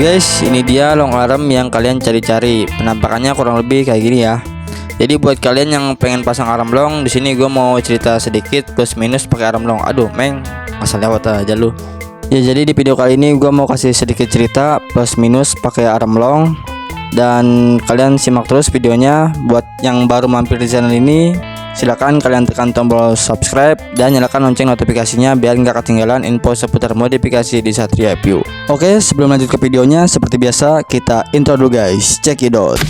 guys, ini dia long arm yang kalian cari-cari. Penampakannya kurang lebih kayak gini ya. Jadi buat kalian yang pengen pasang arm long, di sini gue mau cerita sedikit plus minus pakai arm long. Aduh, meng, asal lewat aja lu. Ya, jadi di video kali ini gue mau kasih sedikit cerita plus minus pakai arm long. Dan kalian simak terus videonya. Buat yang baru mampir di channel ini, silakan kalian tekan tombol subscribe dan nyalakan lonceng notifikasinya biar nggak ketinggalan info seputar modifikasi di Satria View. Oke, sebelum lanjut ke videonya, seperti biasa kita intro dulu guys. Check it out.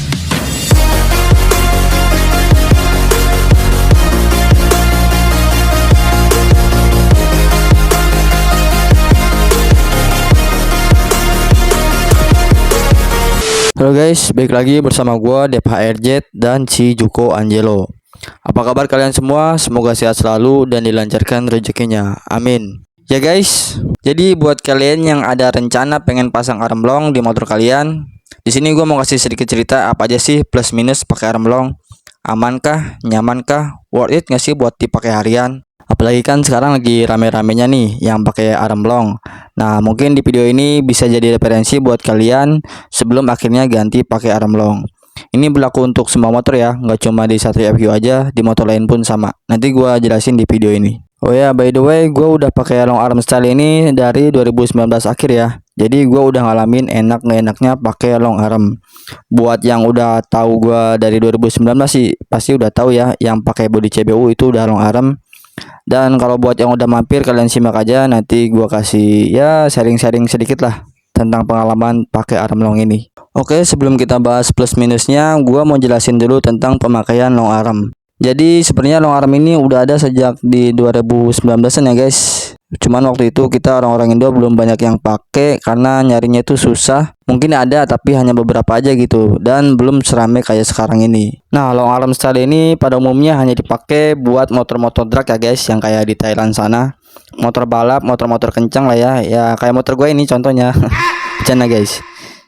Halo guys, balik lagi bersama gua DepHRZ dan si Juko Angelo. Apa kabar kalian semua? Semoga sehat selalu dan dilancarkan rezekinya. Amin. Ya guys, jadi buat kalian yang ada rencana pengen pasang arm long di motor kalian, di sini gua mau kasih sedikit cerita apa aja sih plus minus pakai arm long. Amankah? Nyamankah? Worth it nggak sih buat dipakai harian? Apalagi kan sekarang lagi rame-ramenya nih yang pakai arm long. Nah, mungkin di video ini bisa jadi referensi buat kalian sebelum akhirnya ganti pakai arm long. Ini berlaku untuk semua motor ya, nggak cuma di Satria View aja, di motor lain pun sama. Nanti gua jelasin di video ini. Oh ya, by the way, gua udah pakai long arm style ini dari 2019 akhir ya. Jadi gua udah ngalamin enak nggak enaknya pakai long arm. Buat yang udah tahu gua dari 2019 sih pasti udah tahu ya, yang pakai bodi CBU itu udah long arm. Dan kalau buat yang udah mampir, kalian simak aja, nanti gua kasih ya sharing-sharing sedikit lah tentang pengalaman pakai arm long ini. Oke, sebelum kita bahas plus minusnya, gua mau jelasin dulu tentang pemakaian long arm. Jadi sebenarnya long arm ini udah ada sejak di 2019-an ya guys. Cuman waktu itu kita orang-orang Indo belum banyak yang pakai karena nyarinya itu susah. Mungkin ada tapi hanya beberapa aja gitu, dan belum seramai kayak sekarang ini. Nah, long arm style ini pada umumnya hanya dipakai buat motor-motor drag ya guys, yang kayak di Thailand sana. Motor balap, motor-motor kencang lah ya. Ya kayak motor gue ini contohnya. Bercanda guys.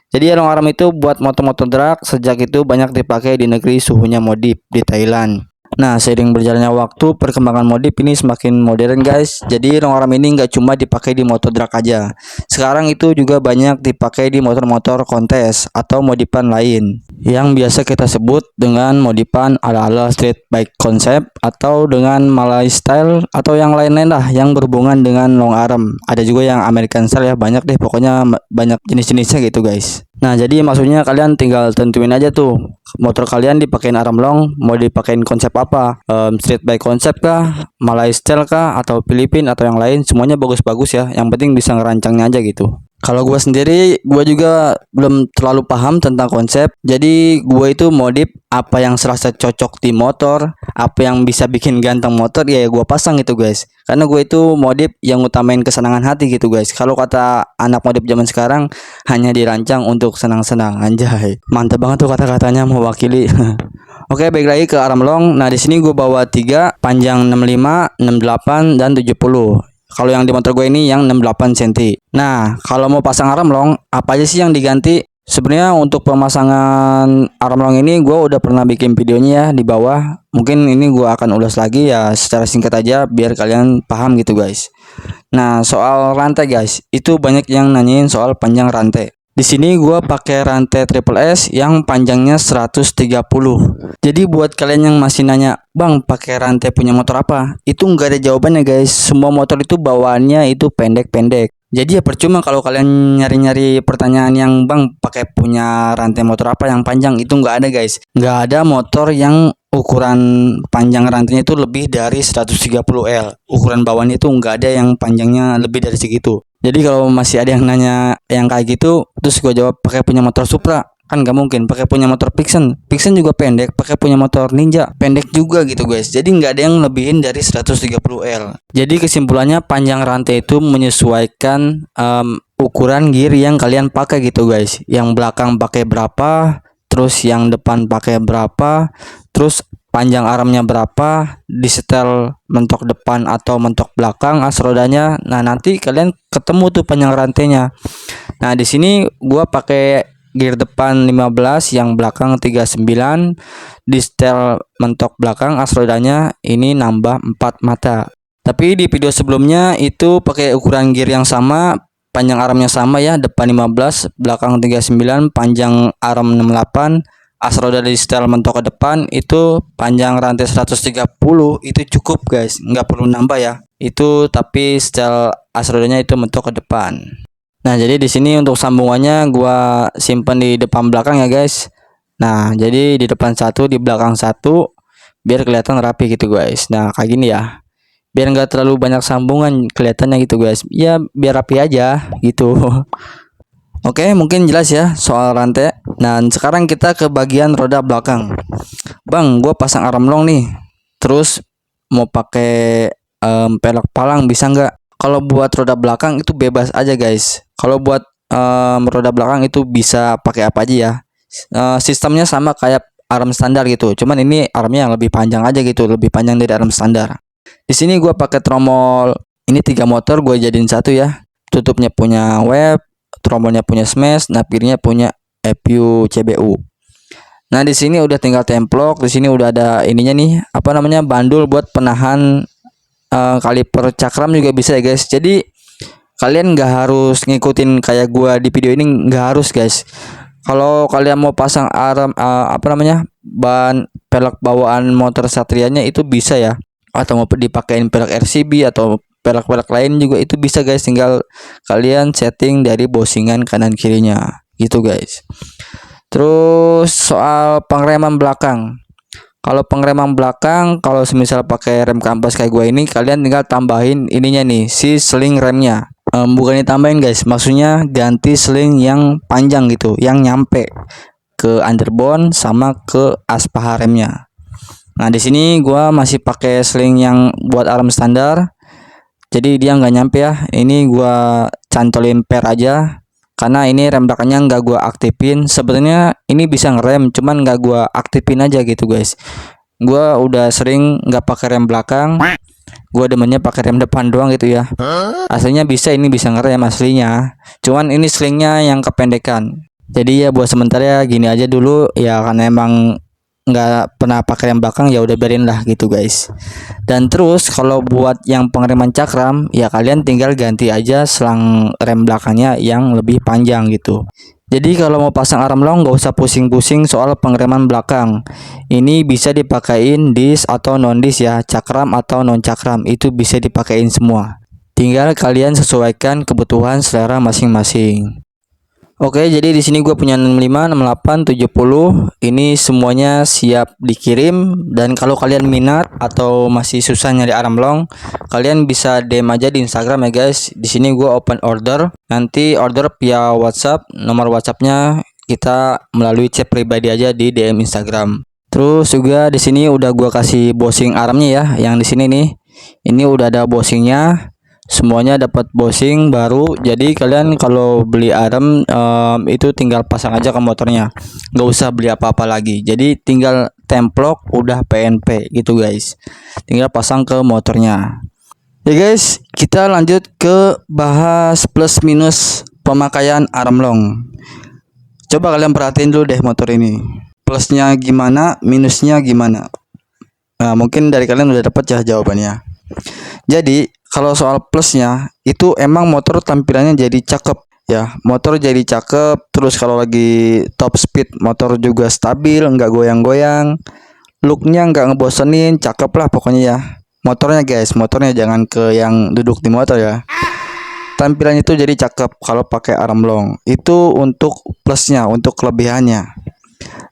Jadi long arm itu buat motor-motor drag, sejak itu banyak dipakai di negeri suhunya modif di Thailand. Nah, seiring berjalannya waktu, perkembangan modif ini semakin modern guys. Jadi long arm ini nggak cuma dipakai di motor drag aja. Sekarang itu juga banyak dipakai di motor-motor kontes atau modifan lain, yang biasa kita sebut dengan modifan ala-ala street bike concept atau dengan Malay style atau yang lain-lain lah yang berhubungan dengan long arm. Ada juga yang American style ya, banyak deh pokoknya, banyak jenis-jenisnya gitu guys. Nah, jadi maksudnya kalian tinggal tentuin aja tuh motor kalian dipakein arm long mau dipakein konsep apa, street bike konsep kah, Malay style kah, atau Filipin atau yang lain, semuanya bagus-bagus ya, yang penting bisa ngerancangnya aja gitu. Kalau gue sendiri, gue juga belum terlalu paham tentang konsep. Jadi gue itu modif apa yang serasa cocok di motor, apa yang bisa bikin ganteng motor, ya gue pasang gitu guys. Karena gue itu modif yang utamain kesenangan hati gitu guys. Kalau kata anak modif zaman sekarang, hanya dirancang untuk senang-senang. Anjay, mantap banget tuh kata-katanya mewakili. Oke, baik lagi ke arm long. Nah, di sini gue bawa 3, panjang 65, 68, dan 70. Kalau yang di motor gue ini yang 68 cm. Nah, kalau mau pasang arm long, apa aja sih yang diganti? Sebenarnya untuk pemasangan arm long ini gue udah pernah bikin videonya ya di bawah. Mungkin ini gue akan ulas lagi ya secara singkat aja biar kalian paham gitu guys. Nah, soal rantai guys, itu banyak yang nanyain soal panjang rantai. Di sini gua pakai rantai Triple S yang panjangnya 130. Jadi buat kalian yang masih nanya, "Bang, pakai rantai punya motor apa?" Itu nggak ada jawabannya guys. Semua motor itu bawaannya itu pendek-pendek. Jadi ya percuma kalau kalian nyari-nyari pertanyaan yang, "Bang, pakai punya rantai motor apa yang panjang?" Itu nggak ada guys. Nggak ada motor yang ukuran panjang rantainya itu lebih dari 130 L. Ukuran bawahnya itu nggak ada yang panjangnya lebih dari segitu. Jadi kalau masih ada yang nanya yang kayak gitu, terus gue jawab pakai punya motor Supra, kan nggak mungkin. Pakai punya motor Vixen juga pendek. Pakai punya motor Ninja pendek juga gitu guys. Jadi nggak ada yang lebihin dari 130 L. Jadi kesimpulannya, panjang rantai itu menyesuaikan ukuran gear yang kalian pakai gitu guys. Yang belakang pakai berapa, terus yang depan pakai berapa, terus panjang armnya berapa, disetel mentok depan atau mentok belakang as rodanya. Nah, nanti kalian ketemu tuh panjang rantainya. Nah, di sini gua pakai gear depan 15, yang belakang 39, disetel mentok belakang as rodanya ini nambah 4 mata. Tapi di video sebelumnya itu pakai ukuran gear yang sama, panjang armnya sama ya, depan 15, belakang 39, panjang arm 68. As roda di setel mentok ke depan itu panjang rantai 130, itu cukup guys, nggak perlu nambah ya. Itu tapi setel as rodanya itu mentok ke depan. Nah, jadi di sini untuk sambungannya gua simpan di depan belakang ya guys. Nah, jadi di depan satu, di belakang satu, biar kelihatan rapi gitu guys. Nah, kayak gini ya. Biar nggak terlalu banyak sambungan kelihatannya gitu guys. Ya, biar rapi aja gitu. Oke, mungkin jelas ya soal rantai. Nah, sekarang kita ke bagian roda belakang. Bang, gue pasang armlong nih. Terus mau pakai pelek palang bisa nggak? Kalau buat roda belakang itu bebas aja guys. Kalau buat roda belakang itu bisa pakai apa aja ya. Sistemnya sama kayak arm standar gitu. Cuman ini armnya yang lebih panjang aja gitu, lebih panjang dari arm standar. Di sini gue pakai tromol. Ini 3 motor gue jadiin satu ya. Tutupnya punya web, tromolnya punya smash, napirnya punya EPU CBU. Nah, di sini udah tinggal templok, di sini udah ada ininya nih, apa namanya, bandul buat penahan kaliper cakram juga bisa ya guys. Jadi kalian nggak harus ngikutin kayak gua di video ini, nggak harus guys. Kalau kalian mau pasang arm apa namanya, ban pelek bawaan motor Satrianya itu bisa ya, atau mau dipakein pelek RCB atau pelek-pelek lain juga itu bisa guys, tinggal kalian setting dari bosingan kanan kirinya gitu guys. Terus soal pengereman belakang, kalau pengereman belakang, kalau semisal pakai rem kampas kayak gue ini, kalian tinggal tambahin ininya nih, si sling remnya. Bukan ditambahin guys, maksudnya ganti sling yang panjang gitu, yang nyampe ke underbone sama ke as paha remnya. Nah, di sini gua masih pakai sling yang buat arm standar, jadi dia nggak nyampe ya. Ini gua cantolin per aja, karena ini rem belakangnya nggak gua aktifin. Sebenarnya ini bisa ngerem, cuman nggak gua aktifin aja gitu guys. Gua udah sering nggak pakai rem belakang, gua demennya pakai rem depan doang gitu ya. Aslinya bisa, ini bisa ngerem aslinya, cuman ini slingnya yang kependekan. Jadi ya buat sementara ya gini aja dulu ya, karena emang nggak pernah pakai rem belakang, ya udah biarin lah gitu guys. Dan terus kalau buat yang pengereman cakram ya, kalian tinggal ganti aja selang rem belakangnya yang lebih panjang gitu. Jadi kalau mau pasang arm long nggak usah pusing-pusing soal pengereman belakang. Ini bisa dipakein dis atau non dis ya, cakram atau non cakram itu bisa dipakein semua. Tinggal kalian sesuaikan kebutuhan selera masing-masing. Oke, jadi di sini gue punya 65, 68, 70. Ini semuanya siap dikirim, dan kalau kalian minat atau masih susah nyari arm long, kalian bisa DM aja di Instagram ya guys. Di sini gue open order. Nanti order via WhatsApp, nomor WhatsAppnya kita melalui chat pribadi aja di DM Instagram. Terus juga di sini udah gue kasih bosing armnya ya, yang di sini nih. Ini udah ada bosingnya. Semuanya dapat bosing baru, jadi kalian kalau beli arm itu tinggal pasang aja ke motornya, nggak usah beli apa-apa lagi. Jadi tinggal templok udah PNP gitu guys, tinggal pasang ke motornya ya guys. Kita lanjut ke bahas plus minus pemakaian arm long. Coba kalian perhatiin dulu deh motor ini, plusnya gimana, minusnya gimana. Nah, mungkin dari kalian udah dapat ya jawabannya. Jadi kalau soal plusnya itu emang motor tampilannya jadi cakep ya, motor jadi cakep. Terus kalau lagi top speed motor juga stabil, nggak goyang-goyang, looknya nggak ngebosenin, cakep lah pokoknya ya motornya guys. Motornya jangan ke yang duduk di motor ya, tampilannya itu jadi cakep kalau pakai arm long. Itu untuk plusnya, untuk kelebihannya.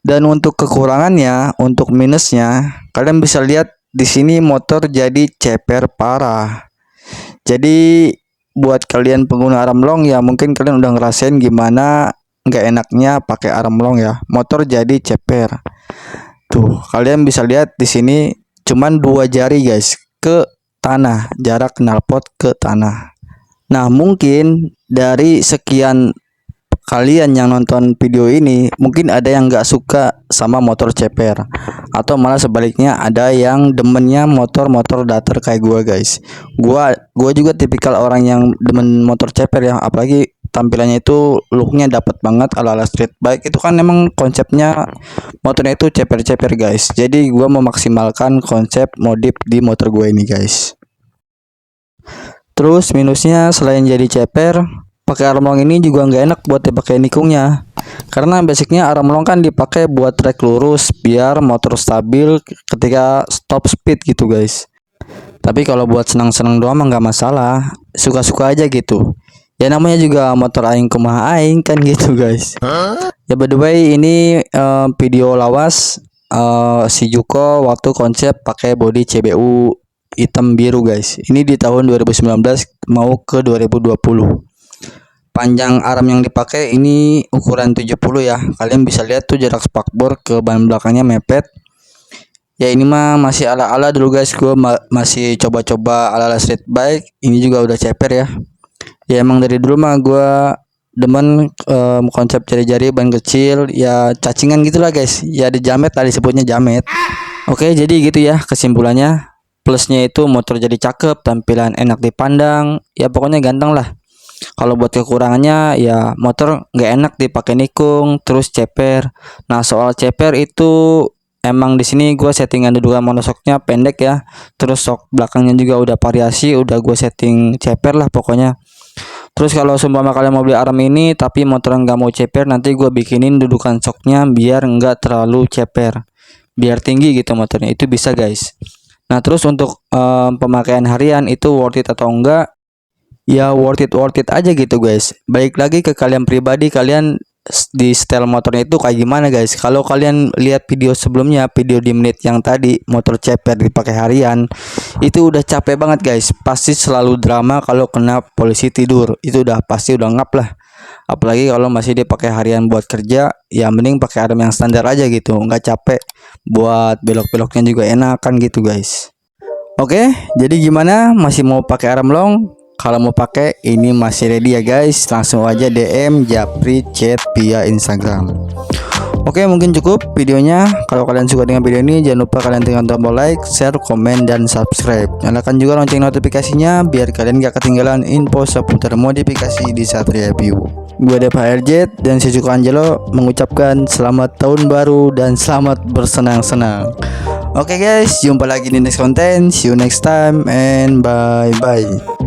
Dan untuk kekurangannya, untuk minusnya, kalian bisa lihat di sini motor jadi ceper parah. Jadi buat kalian pengguna arm long ya, mungkin kalian udah ngerasain gimana nggak enaknya pakai arm long ya. Motor jadi ceper. Tuh, kalian bisa lihat di sini cuman 2 jari guys ke tanah, jarak knalpot ke tanah. Nah, mungkin dari sekian kalian yang nonton video ini, mungkin ada yang nggak suka sama motor ceper, atau malah sebaliknya ada yang demennya motor-motor datar kayak gua guys. Gua juga tipikal orang yang demen motor ceper ya, apalagi tampilannya itu looknya dapat banget ala-ala street bike. Itu kan emang konsepnya motornya itu ceper-ceper guys. Jadi gua memaksimalkan konsep modif di motor gue ini guys. Terus minusnya selain jadi ceper, pakai arm long ini juga nggak enak buat dipakai nikungnya, karena basicnya arm long kan dipakai buat trek lurus biar motor stabil ketika stop speed gitu guys. Tapi kalau buat senang-senang doang mah nggak masalah, suka-suka aja gitu. Ya namanya juga motor aing kumaha aing kan gitu guys. Ya by the way ini video lawas si Juko waktu konsep pakai bodi CBU hitam biru guys. Ini di tahun 2019 mau ke 2020. Panjang arm yang dipakai ini ukuran 70 ya. Kalian bisa lihat tuh jarak spakbor ke ban belakangnya mepet. Ya ini mah masih ala-ala dulu guys. Gue masih coba-coba ala-ala street bike. Ini juga udah ceper ya. Ya emang dari dulu mah gue demen konsep jari-jari ban kecil. Ya cacingan gitulah guys. Ya di jamet lah, disebutnya jamet. Oke jadi gitu ya kesimpulannya. Plusnya itu motor jadi cakep, tampilan enak dipandang. Ya pokoknya ganteng lah. Kalau buat kekurangannya ya motor nggak enak dipakai nikung, terus ceper. Nah soal ceper itu emang di sini gue settingan dudukan monosoknya pendek ya. Terus sok belakangnya juga udah variasi, udah gue setting ceper lah pokoknya. Terus kalau seumpama kalian mau beli arm ini tapi motor nggak mau ceper, nanti gue bikinin dudukan soknya biar nggak terlalu ceper, biar tinggi gitu motornya. Itu bisa guys. Nah terus untuk pemakaian harian itu worth it atau enggak? Ya worth it aja gitu guys. Balik lagi ke kalian pribadi, kalian di setel motornya itu kayak gimana guys. Kalau kalian lihat video sebelumnya, video di menit yang tadi motor ceper dipakai harian, itu udah capek banget guys. Pasti selalu drama kalau kena polisi tidur. Itu udah pasti udah ngap lah. Apalagi kalau masih dipakai harian buat kerja, ya mending pakai arm yang standar aja gitu, nggak capek. Buat belok-beloknya juga enak kan gitu guys. Oke, jadi gimana? Masih mau pakai arm long? Kalau mau pakai ini masih ready ya guys. Langsung aja DM Japri chat via Instagram. Oke, mungkin cukup videonya. Kalau kalian suka dengan video ini, jangan lupa kalian tekan tombol like, share, komen, dan subscribe. Nyalakan juga lonceng notifikasinya biar kalian gak ketinggalan info seputar modifikasi di Satria Review. Gue Depa RJ dan si Juko Angelo mengucapkan selamat tahun baru dan selamat bersenang-senang. Oke guys, jumpa lagi di next konten. See you next time and bye bye.